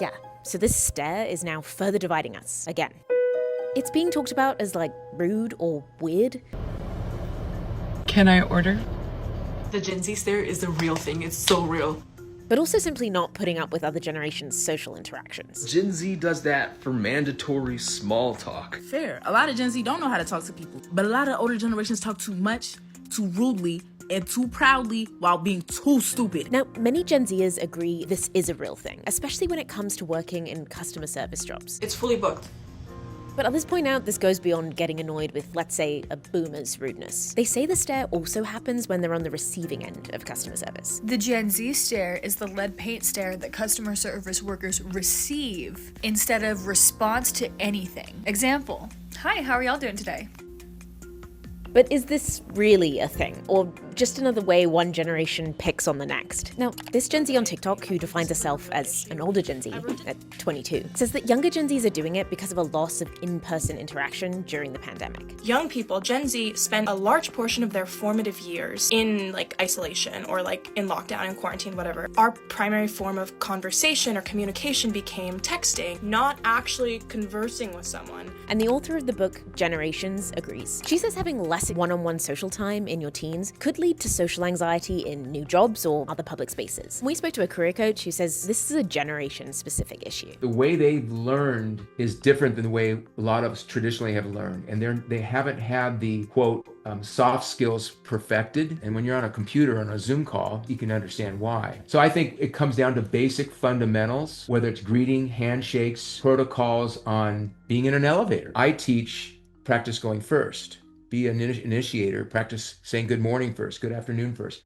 Yeah, so this stare is now further dividing us again. It's being talked about as like rude or weird. Can I order? The Gen Z stare is the real thing. It's so real. But also simply not putting up with other generations' social interactions. Gen Z does that for mandatory small talk. Fair. A lot of Gen Z don't know how to talk to people, but a lot of older generations talk too much, too rudely, and too proudly while being too stupid. Now, many Gen Zers agree this is a real thing, especially when it comes to working in customer service jobs. It's fully booked. But others point out this goes beyond getting annoyed with, let's say, a boomer's rudeness. They say the stare also happens when they're on the receiving end of customer service. The Gen Z stare is the lead paint stare that customer service workers receive instead of response to anything. Example, hi, how are y'all doing today? But is this really a thing, or just another way one generation picks on the next? Now, this Gen Z on TikTok, who defines herself as an older Gen Z at 22, says that younger Gen Zs are doing it because of a loss of in-person interaction during the pandemic. Young people, Gen Z, spend a large portion of their formative years in isolation or in lockdown and quarantine, whatever. Our primary form of conversation or communication became texting, not actually conversing with someone. And the author of the book Generations agrees. She says having less one-on-one social time in your teens could lead to social anxiety in new jobs or other public spaces. We spoke to a career coach who says this is a generation-specific issue. The way they've learned is different than the way a lot of us traditionally have learned. And they haven't had the, quote, soft skills perfected. And when you're on a computer on a Zoom call, you can understand why. So I think it comes down to basic fundamentals, whether it's greeting, handshakes, protocols on being in an elevator. I teach practice going first. Be an initiator, practice saying good morning first, good afternoon first.